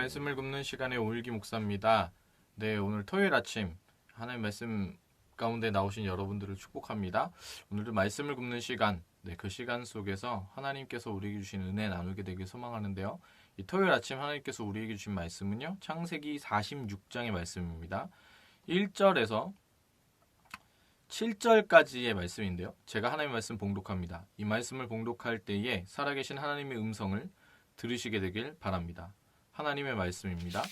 말씀을 굽는 시간의 오일기 목사입니다. 네, 오늘 토요일 아침 하나님 말씀 가운데 나오신 여러분들을 축복합니다. 오늘도 말씀을 굽는 시간, 그 시간 속에서 하나님께서 우리에게 주신 은혜 나누게 되길 소망하는데요. 이 토요일 아침 하나님께서 우리에게 주신 말씀은요, 창세기 46장의 말씀입니다. 1절에서 7절까지의 말씀인데요. 제가 하나님의 말씀 봉독합니다. 이 말씀을 봉독할 때에 살아계신 하나님의 음성을 들으시게 되길 바랍니다. 하나님의 말씀입니다.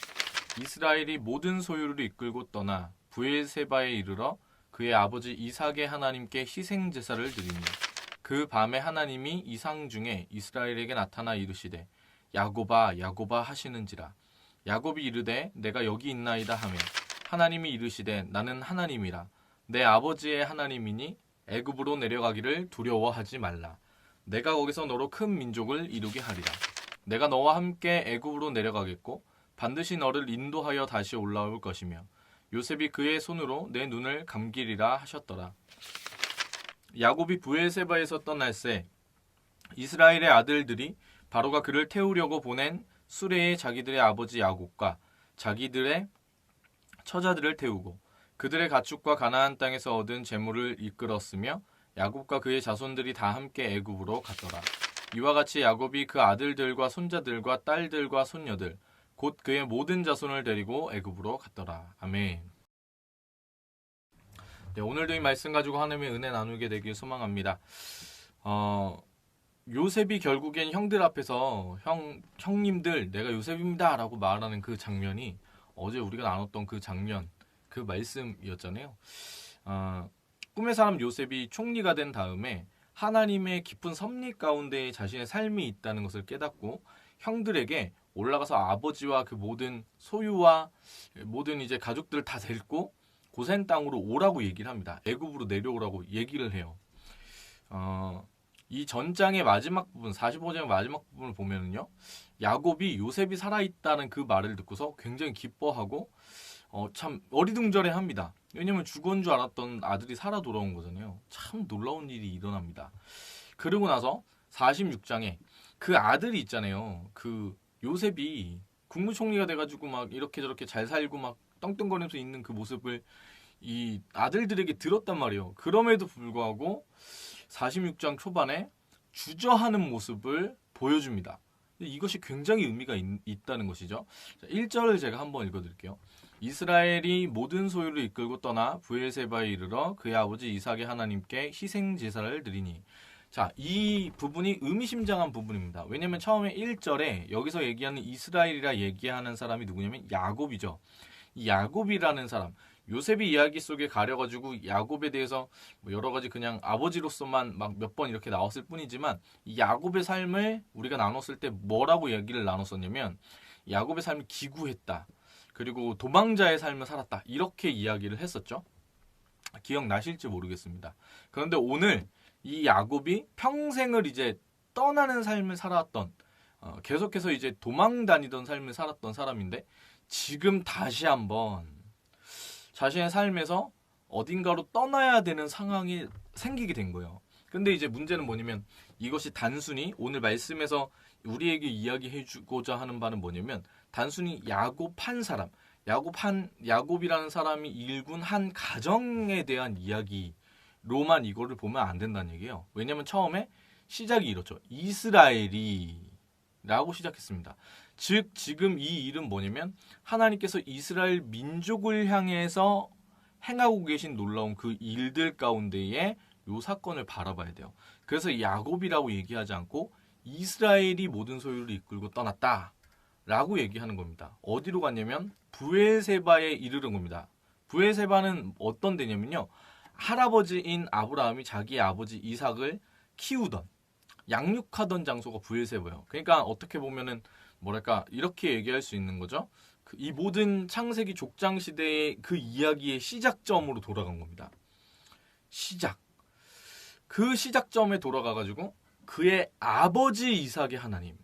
이스라엘이 모든 소유를 이끌고 떠나 브엘세바에 이르러 그의 아버지 이삭의 하나님께 희생 제사를 드리니 그 밤에 하나님이 이상 중에 이스라엘에게 나타나 이르시되 야곱아 야곱아 하시는지라. 야곱이 이르되 내가 여기 있나이다 하며 하나님이 이르시되 나는 하나님이라 내 아버지의 하나님이니 애굽으로 내려가기를 두려워하지 말라. 내가 거기서 너로 큰 민족을 이루게 하리라. 내가 너와 함께 애굽으로 내려가겠고 반드시 너를 인도하여 다시 올라올 것이며 요셉이 그의 손으로 내 눈을 감기리라 하셨더라. 야곱이 브엘세바에서 떠날새 이스라엘의 아들들이 바로가 그를 태우려고 보낸 수레에 자기들의 아버지 야곱과 자기들의 처자들을 태우고 그들의 가축과 가나안 땅에서 얻은 재물을 이끌었으며 야곱과 그의 자손들이 다 함께 애굽으로 갔더라. 이와 같이 야곱이 그 아들들과 손자들과 딸들과 손녀들 곧 그의 모든 자손을 데리고 애굽으로 갔더라. 아멘. 네, 오늘도 이 말씀 가지고 하나님의 은혜 나누게 되길 소망합니다. 요셉이 결국엔 형들 앞에서 형님들 내가 요셉입니다 라고 말하는 그 장면이 어제 우리가 나눴던 그 장면, 그 말씀이었잖아요. 꿈의 사람 요셉이 총리가 된 다음에 하나님의 깊은 섭리 가운데 자신의 삶이 있다는 것을 깨닫고 형들에게 올라가서 아버지와 그 모든 소유와 모든 이제 가족들을 다 데리고 고센 땅으로 오라고 얘기를 합니다. 애굽으로 내려오라고 얘기를 해요. 이 전장의 마지막 부분, 45장의 마지막 부분을 보면은요, 야곱이 요셉이 살아있다는 그 말을 듣고서 굉장히 기뻐하고 참 어리둥절해합니다. 왜냐면 죽은 줄 알았던 아들이 살아 돌아온 거잖아요. 참 놀라운 일이 일어납니다. 그러고 나서 46장에 그 아들이 있잖아요. 그 요셉이 국무총리가 돼가지고 막 이렇게 저렇게 잘 살고 막 떵떵거리면서 있는 그 모습을 이 아들들에게 들었단 말이에요. 그럼에도 불구하고 46장 초반에 주저하는 모습을 보여줍니다. 이것이 굉장히 의미가 있다는 것이죠. 1절을 제가 한번 읽어드릴게요. 이스라엘이 모든 소유를 이끌고 떠나 브엘세바에 이르러 그의 아버지 이삭의 하나님께 희생 제사를 드리니. 자, 이 부분이 의미심장한 부분입니다. 왜냐면 처음에 1절에 여기서 얘기하는 이스라엘이라 얘기하는 사람이 누구냐면 야곱이죠. 이 야곱이라는 사람, 요셉이 이야기 속에 가려가지고 야곱에 대해서 여러 가지 그냥 아버지로서만 막 몇 번 이렇게 나왔을 뿐이지만 이 야곱의 삶을 우리가 나눴을 때 뭐라고 얘기를 나눴었냐면 야곱의 삶이 기구했다. 그리고 도망자의 삶을 살았다. 이렇게 이야기를 했었죠. 기억나실지 모르겠습니다. 그런데 오늘 이 야곱이 평생을 이제 떠나는 삶을 살았던 계속해서 이제 도망 다니던 삶을 살았던 사람인데 지금 다시 한번 자신의 삶에서 어딘가로 떠나야 되는 상황이 생기게 된 거예요. 근데 이제 문제는 뭐냐면 이것이 단순히 오늘 말씀에서 우리에게 이야기해주고자 하는 바는 뭐냐면 단순히 야곱한 사람, 야곱이라는 사람이 일군 한 가정에 대한 이야기로만 이거를 보면 안 된다는 얘기예요. 왜냐면 처음에 시작이 이렇죠. 이스라엘이 라고 시작했습니다. 즉 지금 이 일은 뭐냐면 하나님께서 이스라엘 민족을 향해서 행하고 계신 놀라운 그 일들 가운데에 이 사건을 바라봐야 돼요. 그래서 야곱이라고 얘기하지 않고 이스라엘이 모든 소유를 이끌고 떠났다 라고 얘기하는 겁니다. 어디로 갔냐면 브엘세바에 이르는 겁니다. 브엘세바는 어떤 데냐면요, 할아버지인 아브라함이 자기의 아버지 이삭을 키우던 양육하던 장소가 브엘세바예요. 그러니까 어떻게 보면은 뭐랄까 이렇게 얘기할 수 있는 거죠. 이 모든 창세기 족장 시대의 그 이야기의 시작점으로 돌아간 겁니다. 그 시작점에 돌아가가지고 그의 아버지 이삭의 하나님,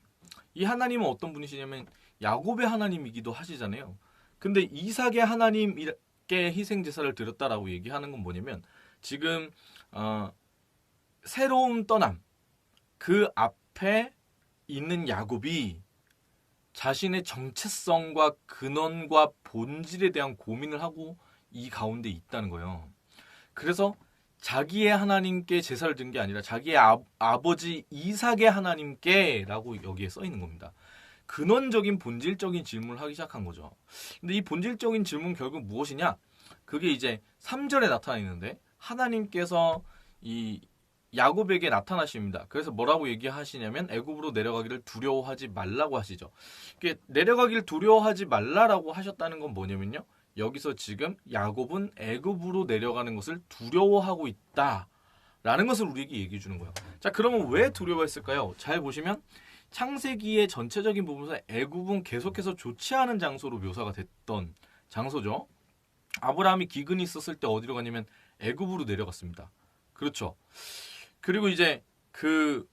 이 하나님은 어떤 분이시냐면 야곱의 하나님이기도 하시잖아요. 근데 이삭의 하나님께 희생 제사를 드렸다라고 얘기하는 건 뭐냐면 지금 새로운 떠남, 그 앞에 있는 야곱이 자신의 정체성과 근원과 본질에 대한 고민을 하고 이 가운데 있다는 거예요. 그래서 자기의 하나님께 제사를 드린 게 아니라 자기의 아버지 이삭의 하나님께 라고 여기에 써 있는 겁니다. 근원적인 본질적인 질문을 하기 시작한 거죠. 근데 이 본질적인 질문 결국 무엇이냐? 그게 이제 3절에 나타나 있는데 하나님께서 이 야곱에게 나타나십니다. 그래서 뭐라고 얘기하시냐면 애굽으로 내려가기를 두려워하지 말라고 하시죠. 이게 내려가기를 두려워하지 말라라고 하셨다는 건 뭐냐면요. 여기서 지금 야곱은 애굽으로 내려가는 것을 두려워하고 있다라는 것을 우리에게 얘기해 주는 거예요. 자, 그러면 왜 두려워했을까요? 잘 보시면 창세기의 전체적인 부분에서 애굽은 계속해서 좋지 않은 장소로 묘사가 됐던 장소죠. 아브라함이 기근이 있었을 때 어디로 가냐면 애굽으로 내려갔습니다. 그렇죠. 그리고 이제 그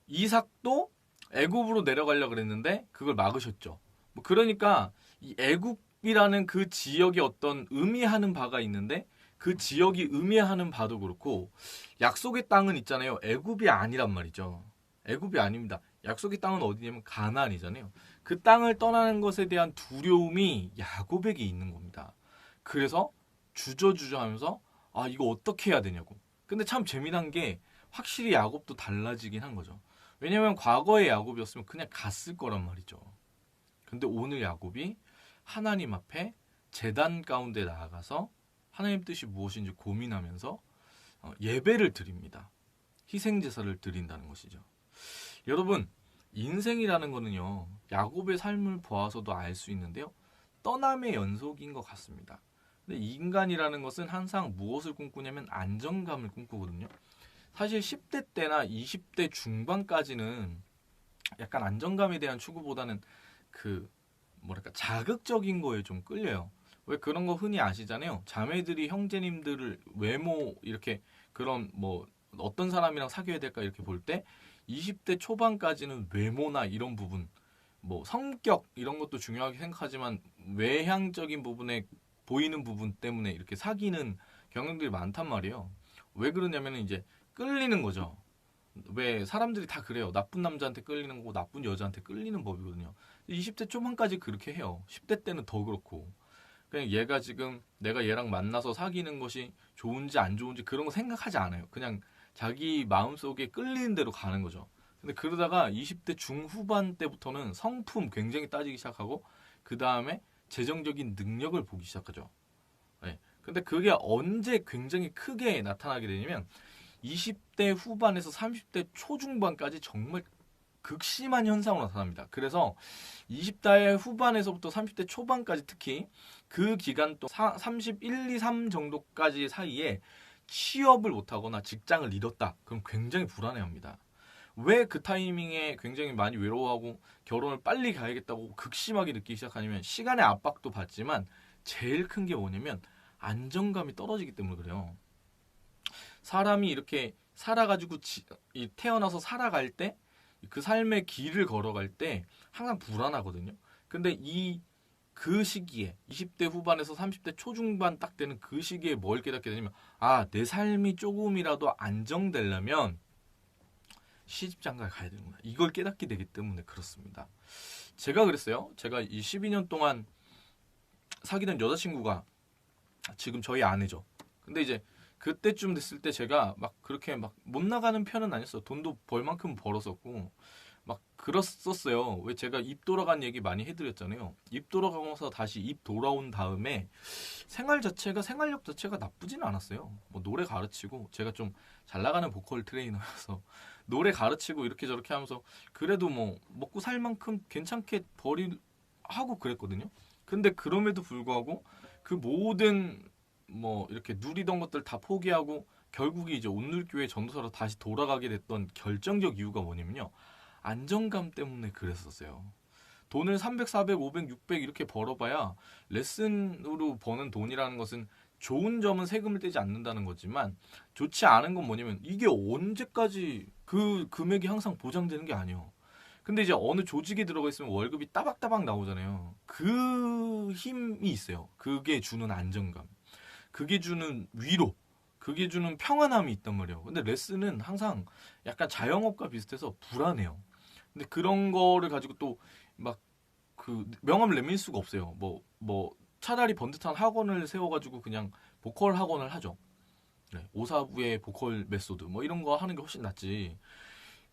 이삭도 애굽으로 내려가려고 그랬는데 그걸 막으셨죠. 뭐 그러니까 이 애굽이라는 그 지역에 어떤 의미하는 바가 있는데 그 지역이 의미하는 바도 그렇고 약속의 땅은 있잖아요. 애굽이 아니란 말이죠. 애굽이 아닙니다. 약속의 땅은 어디냐면 가나안이잖아요. 그 땅을 떠나는 것에 대한 두려움이 야곱에게 있는 겁니다. 그래서 주저주저하면서 아 이거 어떻게 해야 되냐고. 근데 참 재미난 게 확실히 야곱도 달라지긴 한 거죠. 왜냐면 과거의 야곱이었으면 그냥 갔을 거란 말이죠. 근데 오늘 야곱이 하나님 앞에 제단 가운데 나아가서 하나님 뜻이 무엇인지 고민하면서 예배를 드립니다. 희생제사를 드린다는 것이죠. 여러분 인생이라는 거는요. 야곱의 삶을 보아서도 알 수 있는데요. 떠남의 연속인 것 같습니다. 근데 인간이라는 것은 항상 무엇을 꿈꾸냐면 안정감을 꿈꾸거든요. 사실 10대 때나 20대 중반까지는 약간 안정감에 대한 추구보다는 그 뭐랄까 자극적인 거에 좀 끌려요. 왜 그런 거 흔히 아시잖아요. 자매들이 형제님들을 외모 이렇게 그런 뭐 어떤 사람이랑 사귀어야 될까 이렇게 볼 때 20대 초반까지는 외모나 이런 부분 뭐 성격 이런 것도 중요하게 생각하지만 외향적인 부분에 보이는 부분 때문에 이렇게 사귀는 경향들이 많단 말이에요. 왜 그러냐면 이제 끌리는 거죠. 왜 사람들이 다 그래요. 나쁜 남자한테 끌리는 거고 나쁜 여자한테 끌리는 법이거든요. 20대 초반까지 그렇게 해요. 10대 때는 더 그렇고. 그냥 얘가 지금 내가 얘랑 만나서 사귀는 것이 좋은지 안 좋은지 그런 거 생각하지 않아요. 그냥 자기 마음속에 끌리는 대로 가는 거죠. 근데 그러다가 20대 중후반 때부터는 성품 굉장히 따지기 시작하고 그 다음에 재정적인 능력을 보기 시작하죠. 네. 근데 그게 언제 굉장히 크게 나타나게 되냐면 20대 후반에서 30대 초중반까지 정말 극심한 현상으로 나타납니다. 그래서 20대 후반에서부터 30대 초반까지 특히 그 기간 또 31, 2, 3 정도까지 사이에 취업을 못하거나 직장을 잃었다. 그럼 굉장히 불안해합니다. 왜 그 타이밍에 굉장히 많이 외로워하고 결혼을 빨리 가야겠다고 극심하게 느끼기 시작하냐면 시간의 압박도 받지만 제일 큰 게 뭐냐면 안정감이 떨어지기 때문에 그래요. 사람이 이렇게 살아가지고 태어나서 살아갈 때 그 삶의 길을 걸어갈 때 항상 불안하거든요. 근데 그 시기에 20대 후반에서 30대 초중반 딱 되는 그 시기에 뭘 깨닫게 되냐면 아, 내 삶이 조금이라도 안정되려면 시집장가에 가야 되는구나. 이걸 깨닫게 되기 때문에 그렇습니다. 제가 그랬어요. 제가 이 12년 동안 사귀던 여자친구가 지금 저희 아내죠. 근데 이제 그때쯤 됐을 때 제가 막 그렇게 막 못 나가는 편은 아니었어요. 돈도 벌 만큼 벌었었고 막 그랬었어요. 왜 제가 입 돌아간 얘기 많이 해드렸잖아요. 입 돌아가면서 다시 입 돌아온 다음에 생활력 자체가 나쁘진 않았어요. 뭐 노래 가르치고 제가 좀 잘 나가는 보컬 트레이너여서 노래 가르치고 이렇게 저렇게 하면서 그래도 뭐 먹고 살 만큼 괜찮게 하고 그랬거든요. 근데 그럼에도 불구하고 그 모든 뭐 이렇게 누리던 것들 다 포기하고 결국에 이제 온누리교회 전도사로 다시 돌아가게 됐던 결정적 이유가 뭐냐면요. 안정감 때문에 그랬었어요. 돈을 300, 400, 500, 600 이렇게 벌어봐야 레슨으로 버는 돈이라는 것은 좋은 점은 세금을 떼지 않는다는 거지만 좋지 않은 건 뭐냐면 이게 언제까지 그 금액이 항상 보장되는 게 아니에요. 근데 이제 어느 조직에 들어가 있으면 월급이 따박따박 나오잖아요. 그 힘이 있어요. 그게 주는 안정감. 그게 주는 위로. 그게 주는 평안함이 있단 말이에요. 근데 레슨은 항상 약간 자영업과 비슷해서 불안해요. 근데 그런 거를 가지고 또 막 그 명함을 내밀 수가 없어요. 뭐 차라리 번듯한 학원을 세워가지고 그냥 보컬 학원을 하죠. 네, 오사부의 보컬 메소드 뭐 이런 거 하는 게 훨씬 낫지.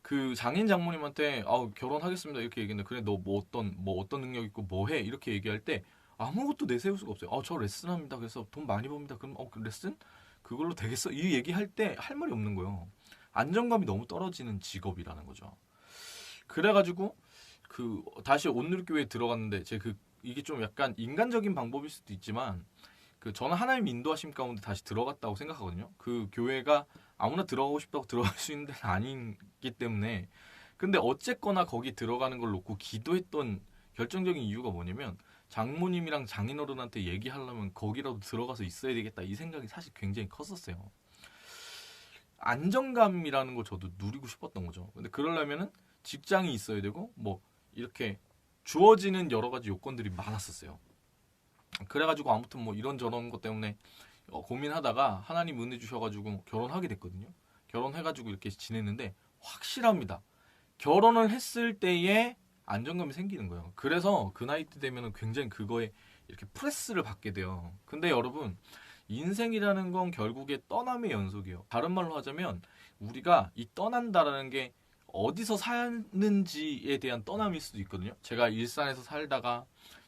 그 장인 장모님한테 결혼하겠습니다 이렇게 얘기했는데 그래 너 뭐 어떤 능력 있고 뭐 해 이렇게 얘기할 때 아무것도 내세울 수가 없어요. 저 레슨합니다. 그래서 돈 많이 법니다. 그럼 그 레슨 그걸로 되겠어? 이 얘기할 때 할 말이 없는 거예요. 안정감이 너무 떨어지는 직업이라는 거죠. 그래가지고 그 다시 온누리교회에 들어갔는데 이게 좀 약간 인간적인 방법일 수도 있지만 그 저는 하나님 인도하심 가운데 다시 들어갔다고 생각하거든요. 그 교회가 아무나 들어가고 싶다고 들어갈 수 있는 데는 아니기 때문에. 근데 어쨌거나 거기 들어가는 걸 놓고 기도했던 결정적인 이유가 뭐냐면 장모님이랑 장인어른한테 얘기하려면 거기라도 들어가서 있어야 되겠다 이 생각이 사실 굉장히 컸었어요. 안정감이라는 걸 저도 누리고 싶었던 거죠. 근데 그러려면은 직장이 있어야 되고 뭐 이렇게 주어지는 여러 가지 요건들이 많았었어요. 그래가지고 아무튼 뭐 이런저런 것 때문에 고민하다가 하나님 은혜 주셔가지고 결혼하게 됐거든요. 결혼해가지고 이렇게 지냈는데 확실합니다. 결혼을 했을 때에 안정감이 생기는 거예요. 그래서 그 나이 때 되면은 굉장히 그거에 이렇게 프레스를 받게 돼요. 근데 여러분 인생이라는 건 결국에 떠남의 연속이에요. 다른 말로 하자면 우리가 이 떠난다라는 게 어디서 사는지에 대한 떠남일 수도 있거든요. 제가 일산에서 살다가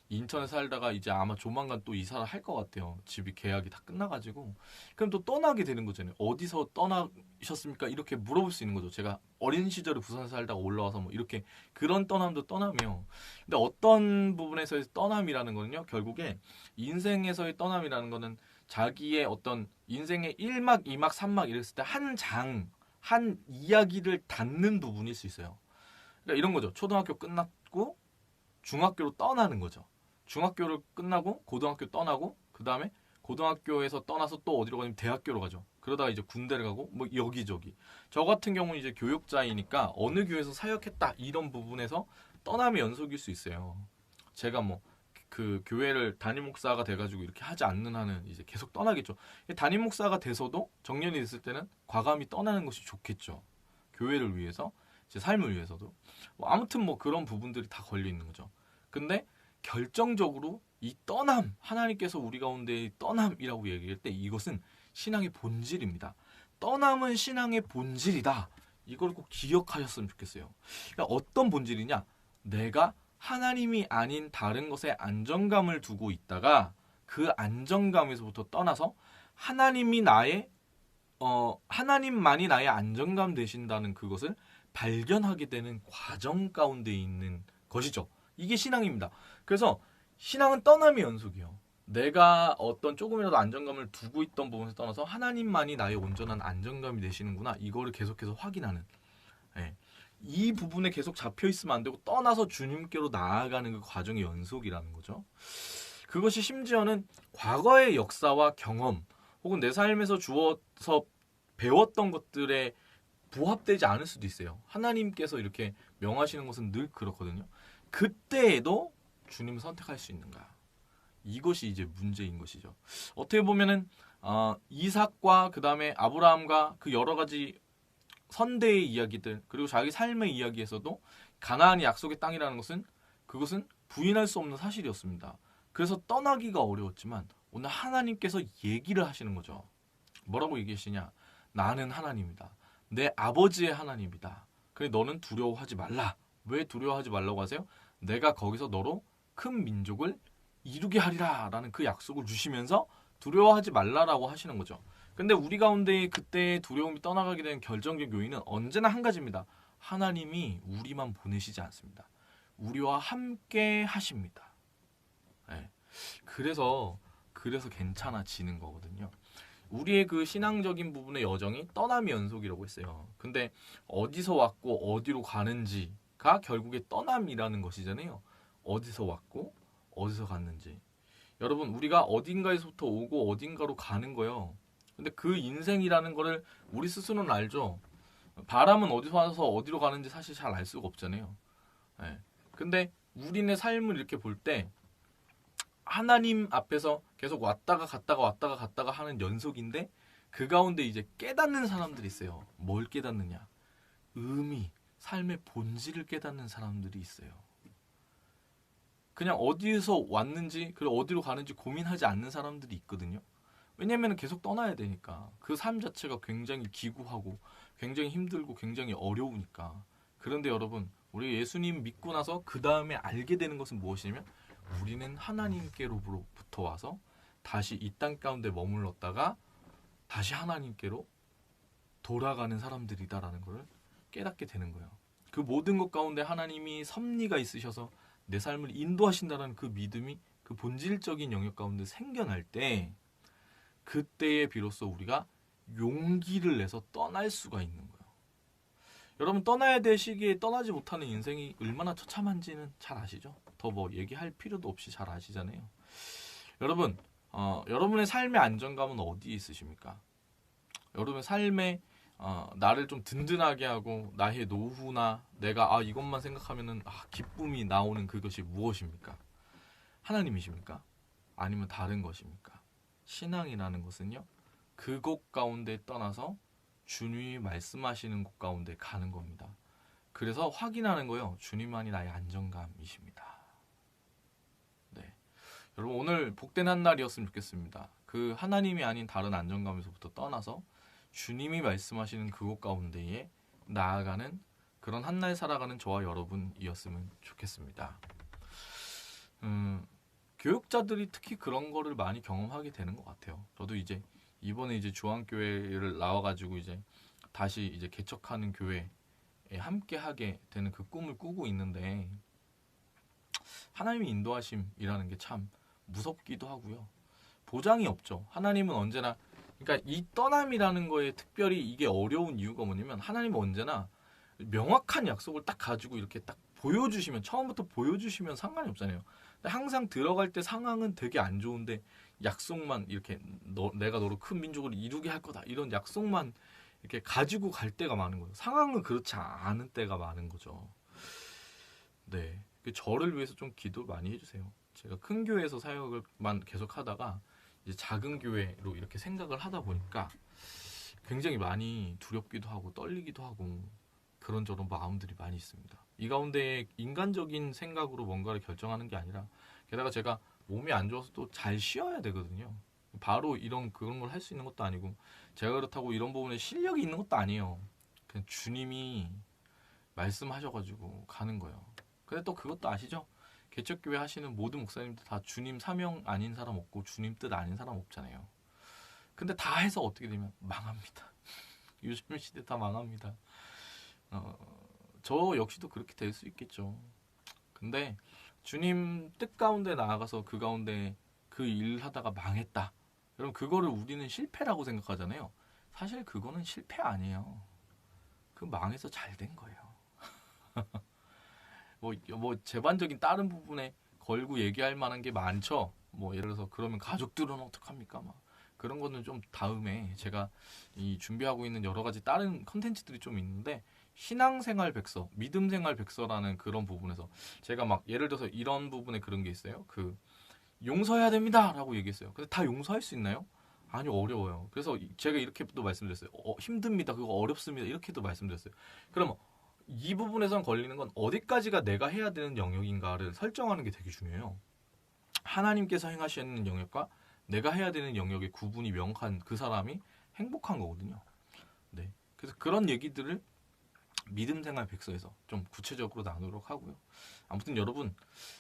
인천에 살다가 이제 아마 조만간 또 이사를 할 것 같아요. 집이 계약이 다 끝나가지고. 그럼 또 떠나게 되는 거잖아요. 어디서 떠나셨습니까? 이렇게 물어볼 수 있는 거죠. 제가 어린 시절에 부산에 살다가 올라와서 뭐 이렇게 그런 떠남도 떠나며. 근데 어떤 부분에서의 떠남이라는 거는요. 결국에 인생에서의 떠남이라는 거는 자기의 어떤 인생의 1막, 2막, 3막 이랬을 때 한 이야기를 닫는 부분일 수 있어요. 그러니까 이런 거죠. 초등학교 끝났고 중학교로 떠나는 거죠. 중학교를 끝나고 고등학교 떠나고 그 다음에 고등학교에서 떠나서 또 어디로 가냐면 대학교로 가죠. 그러다가 이제 군대를 가고 뭐 여기저기. 저 같은 경우는 이제 교육자이니까 어느 교회에서 사역했다 이런 부분에서 떠남의 연속일 수 있어요. 제가 뭐 그 교회를 담임 목사가 돼가지고 이렇게 하지 않는 한은 이제 계속 떠나겠죠. 담임 목사가 돼서도 정년이 됐을 때는 과감히 떠나는 것이 좋겠죠. 교회를 위해서, 제 삶을 위해서도. 아무튼 뭐 그런 부분들이 다 걸려 있는 거죠. 근데 결정적으로 이 떠남, 하나님께서 우리 가운데 떠남이라고 얘기할 때 이것은 신앙의 본질입니다. 떠남은 신앙의 본질이다. 이걸 꼭 기억하셨으면 좋겠어요. 그러니까 어떤 본질이냐? 내가 하나님이 아닌 다른 것에 안정감을 두고 있다가 그 안정감에서부터 떠나서 하나님만이 나의 안정감 되신다는 그것을 발견하게 되는 과정 가운데 있는 것이죠. 이게 신앙입니다. 그래서 신앙은 떠남의 연속이에요. 내가 어떤 조금이라도 안정감을 두고 있던 부분에서 떠나서 하나님만이 나의 온전한 안정감이 되시는구나. 이거를 계속해서 확인하는. 예. 이 부분에 계속 잡혀 있으면 안 되고 떠나서 주님께로 나아가는 그 과정의 연속이라는 거죠. 그것이 심지어는 과거의 역사와 경험 혹은 내 삶에서 주어서 배웠던 것들에 부합되지 않을 수도 있어요. 하나님께서 이렇게 명하시는 것은 늘 그렇거든요. 그때에도 주님을 선택할 수 있는가? 이것이 이제 문제인 것이죠. 어떻게 보면은 이삭과 그 다음에 아브라함과 그 여러 가지 선대의 이야기들 그리고 자기 삶의 이야기에서도 가나안이 약속의 땅이라는 것은 그것은 부인할 수 없는 사실이었습니다. 그래서 떠나기가 어려웠지만 오늘 하나님께서 얘기를 하시는 거죠. 뭐라고 얘기하시냐? 나는 하나님이다. 내 아버지의 하나님이다. 그래 너는 두려워하지 말라. 왜 두려워하지 말라고 하세요? 내가 거기서 너로 큰 민족을 이루게 하리라 라는 그 약속을 주시면서 두려워하지 말라라고 하시는 거죠. 근데 우리 가운데 그때 두려움이 떠나가게 된 결정적 요인은 언제나 한 가지입니다. 하나님이 우리만 보내시지 않습니다. 우리와 함께 하십니다. 네. 그래서 괜찮아지는 거거든요. 우리의 그 신앙적인 부분의 여정이 떠남의 연속이라고 했어요. 근데 어디서 왔고 어디로 가는지가 결국에 떠남이라는 것이잖아요. 어디서 왔고 어디서 갔는지. 여러분 우리가 어딘가에서부터 오고 어딘가로 가는 거예요. 근데 그 인생이라는 거를 우리 스스로는 알죠. 바람은 어디서 와서 어디로 가는지 사실 잘 알 수가 없잖아요. 네. 근데 우리네 삶을 이렇게 볼 때 하나님 앞에서 계속 왔다가 갔다가 하는 연속인데 그 가운데 이제 깨닫는 사람들이 있어요. 뭘 깨닫느냐? 의미, 삶의 본질을 깨닫는 사람들이 있어요. 그냥 어디서 왔는지 그리고 어디로 가는지 고민하지 않는 사람들이 있거든요. 왜냐면 계속 떠나야 되니까. 그 삶 자체가 굉장히 기구하고 굉장히 힘들고 굉장히 어려우니까. 그런데 여러분, 우리 예수님 믿고 나서 그 다음에 알게 되는 것은 무엇이냐면 우리는 하나님께로부터 와서 다시 이 땅 가운데 머물렀다가 다시 하나님께로 돌아가는 사람들이다라는 것을 깨닫게 되는 거예요. 그 모든 것 가운데 하나님이 섭리가 있으셔서 내 삶을 인도하신다는 그 믿음이 그 본질적인 영역 가운데 생겨날 때 그때에 비로소 우리가 용기를 내서 떠날 수가 있는 거예요. 여러분 떠나야 될 시기에 떠나지 못하는 인생이 얼마나 처참한지는 잘 아시죠? 더 뭐 얘기할 필요도 없이 잘 아시잖아요. 여러분 여러분의 삶의 안정감은 어디에 있으십니까? 여러분의 삶에 나를 좀 든든하게 하고 나의 노후나 내가 이것만 생각하면은 기쁨이 나오는 그것이 무엇입니까? 하나님이십니까? 아니면 다른 것입니까? 신앙이라는 것은요, 그곳 가운데 떠나서 주님이 말씀하시는 곳 가운데 가는 겁니다. 그래서 확인하는 거요, 주님만이 나의 안정감이십니다. 네, 여러분 오늘 복된 한 날이었으면 좋겠습니다. 그 하나님이 아닌 다른 안정감에서부터 떠나서 주님이 말씀하시는 그곳 가운데에 나아가는 그런 한날 살아가는 저와 여러분이었으면 좋겠습니다. 교육자들이 특히 그런 거를 많이 경험하게 되는 것 같아요. 저도 이제 이번에 이제 주한교회를 나와가지고 이제 다시 이제 개척하는 교회에 함께 하게 되는 그 꿈을 꾸고 있는데 하나님의 인도하심이라는 게 참 무섭기도 하고요. 보장이 없죠. 하나님은 언제나 그러니까 이 떠남이라는 거에 특별히 이게 어려운 이유가 뭐냐면 하나님은 언제나 명확한 약속을 딱 가지고 이렇게 딱 보여주시면 처음부터 보여주시면 상관이 없잖아요. 근데 항상 들어갈 때 상황은 되게 안 좋은데 약속만 이렇게 내가 너로 큰 민족을 이루게 할 거다 이런 약속만 이렇게 가지고 갈 때가 많은 거예요. 상황은 그렇지 않은 때가 많은 거죠. 네, 저를 위해서 좀 기도 많이 해주세요. 제가 큰 교회에서 사역을만 계속 하다가 이제 작은 교회로 이렇게 생각을 하다 보니까 굉장히 많이 두렵기도 하고 떨리기도 하고 그런저런 마음들이 많이 있습니다. 이 가운데 인간적인 생각으로 뭔가를 결정하는 게 아니라 게다가 제가 몸이 안 좋아서 또 잘 쉬어야 되거든요. 바로 그런 걸 할 수 있는 것도 아니고 제가 그렇다고 이런 부분에 실력이 있는 것도 아니에요. 그냥 주님이 말씀하셔가지고 가는 거예요. 근데 또 그것도 아시죠? 개척교회 하시는 모든 목사님들 다 주님 사명 아닌 사람 없고 주님 뜻 아닌 사람 없잖아요. 근데 다 해서 어떻게 되면 망합니다. 요즘 시대 다 망합니다. 저 역시도 그렇게 될 수 있겠죠. 근데 주님 뜻 가운데 나아가서 그 가운데 그 일 하다가 망했다. 여러분 그거를 우리는 실패라고 생각하잖아요. 사실 그거는 실패 아니에요. 그 망해서 잘 된 거예요. 뭐 제반적인 다른 부분에 걸고 얘기할 만한 게 많죠. 뭐 예를 들어서 그러면 가족들은 어떡합니까? 막 그런 거는 좀 다음에 제가 이 준비하고 있는 여러 가지 다른 컨텐츠들이 좀 있는데 신앙생활 백서, 믿음생활 백서라는 그런 부분에서 제가 막 예를 들어서 이런 부분에 그런 게 있어요. 그 용서해야 됩니다라고 얘기했어요. 근데 다 용서할 수 있나요? 아니 어려워요. 그래서 제가 이렇게도 말씀드렸어요. 힘듭니다. 그거 어렵습니다. 이렇게도 말씀드렸어요. 그럼 이 부분에선 걸리는 건 어디까지가 내가 해야 되는 영역인가를 설정하는 게 되게 중요해요. 하나님께서 행하시는 영역과 내가 해야 되는 영역의 구분이 명확한 그 사람이 행복한 거거든요. 네. 그래서 그런 얘기들을 믿음생활 백서에서 좀 구체적으로 나누도록 하고요. 아무튼 여러분,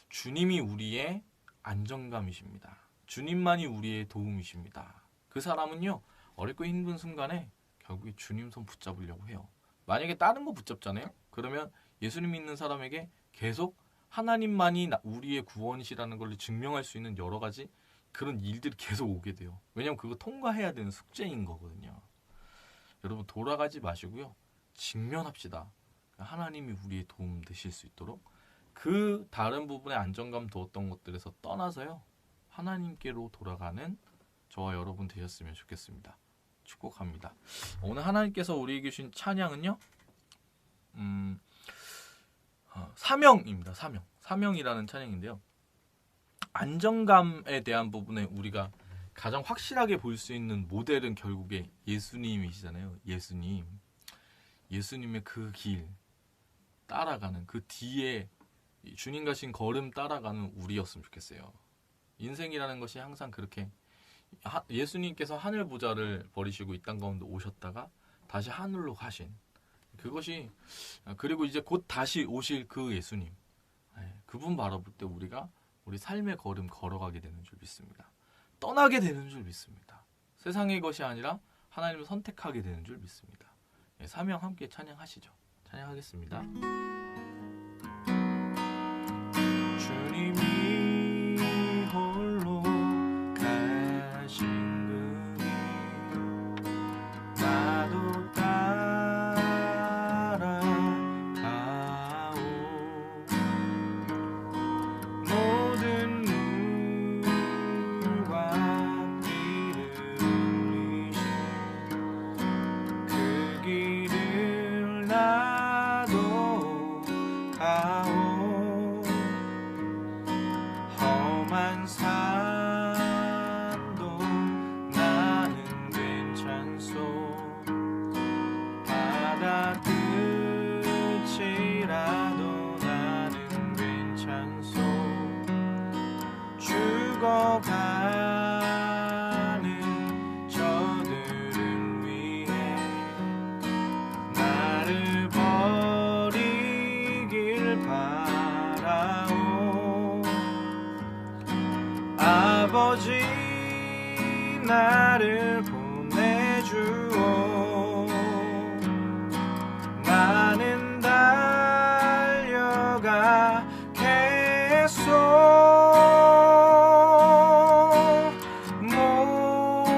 주님이 우리의 안정감이십니다. 주님만이 우리의 도움이십니다. 그 사람은요, 어렵고 힘든 순간에 결국에 주님 손 붙잡으려고 해요. 만약에 다른 거 붙잡잖아요? 그러면 예수님 믿는 사람에게 계속 하나님만이 우리의 구원이시라는 걸 증명할 수 있는 여러 가지 그런 일들이 계속 오게 돼요. 왜냐면 그거 통과해야 되는 숙제인 거거든요. 여러분 돌아가지 마시고요. 직면합시다. 하나님이 우리의 도움 되실 수 있도록 그 다른 부분에 안정감 두었던 것들에서 떠나서요. 하나님께로 돌아가는 저와 여러분 되셨으면 좋겠습니다. 축복합니다. 오늘 하나님께서 우리에게 주신 찬양은요. 사명입니다. 사명이라는 찬양인데요. 안정감에 대한 부분에 우리가 가장 확실하게 볼 수 있는 모델은 결국에 예수님이시잖아요. 예수님의 그 길 따라가는 그 뒤에 이 주님 가신 걸음 따라가는 우리였으면 좋겠어요. 인생이라는 것이 항상 그렇게 예수님께서 하늘 보좌를 버리시고 이 땅 가운데 오셨다가 다시 하늘로 가신 그것이, 그리고 이제 곧 다시 오실 그 예수님, 그분 바라볼 때 우리가 우리 삶의 걸음 걸어가게 되는 줄 믿습니다. 떠나게 되는 줄 믿습니다. 세상의 것이 아니라 하나님을 선택하게 되는 줄 믿습니다. 사명 함께 찬양하시죠. 찬양하겠습니다. 주님이 홀로 가신 그 길 나도 따라가오. 모든 물과 피를 흘리신 그 길을 나도 가오. 험한 산도 나는 괜찮소. 바다 끝이라도 나는 괜찮소. 죽어가는 저들을 위해 나를 버리길 바라오. 아버지 나를 보내주오. 나는 달려가겠소.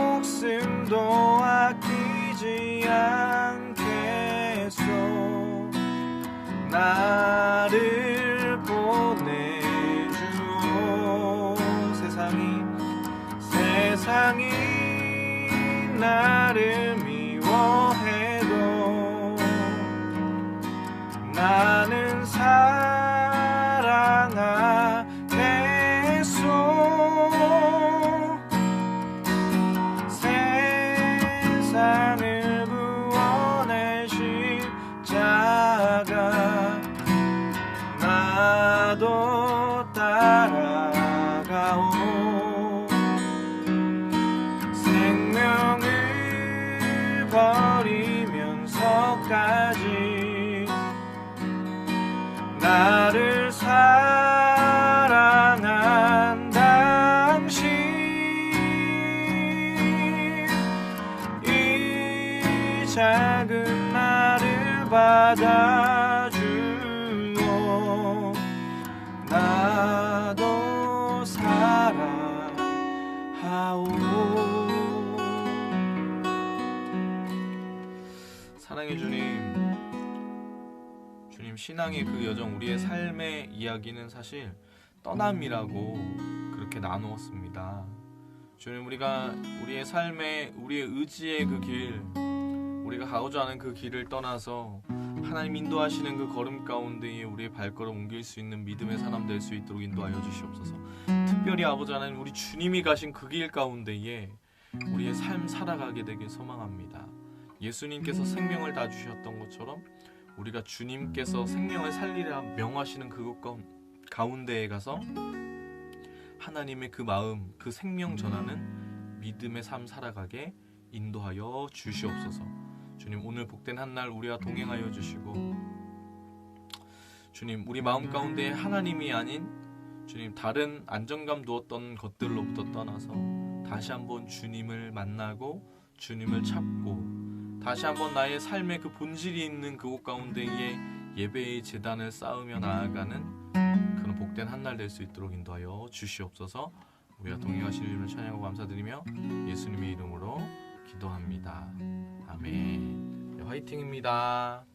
목숨도 아끼지 않겠소. 나를 보내주오. 세상이 나를 미워해도 나는 사랑하겠소. 세상을 구원할 십자가 나도 따라가오. 생명을 버리면서까지 나를 사랑한 당신, 이 작은 나를 받아주오. 나도 사랑하오. 사랑의 주님, 주님 신앙의 그 여정, 우리의 삶의 이야기는 사실 떠남이라고 그렇게 나누었습니다. 주님, 우리가 우리의 삶의, 우리의 의지의 그 길, 우리가 가고자 하는 그 길을 떠나서 하나님 인도하시는 그 걸음 가운데에 우리의 발걸음 옮길 수 있는 믿음의 사람 될 수 있도록 인도하여 주시옵소서. 특별히 아버지 하나님, 우리 주님이 가신 그 길 가운데에 우리의 삶 살아가게 되길 소망합니다. 예수님께서 생명을 다 주셨던 것처럼 우리가 주님께서 생명을 살리라 명하시는 그곳 가운데에 가서 하나님의 그 마음, 그 생명 전하는 믿음의 삶 살아가게 인도하여 주시옵소서. 주님, 오늘 복된 한날 우리와 동행하여 주시고, 주님, 우리 마음 가운데 하나님이 아닌 주님 다른 안정감 두었던 것들로부터 떠나서 다시 한번 주님을 만나고 주님을 찾고 다시 한번 나의 삶의 그 본질이 있는 그곳 가운데에 예배의 제단을 쌓으며 나아가는 그런 복된 한날 될 수 있도록 인도하여 주시옵소서. 우리가 동행하실 이름을 찬양하고 감사드리며 예수님의 이름으로 기도합니다. 아멘. 네, 화이팅입니다.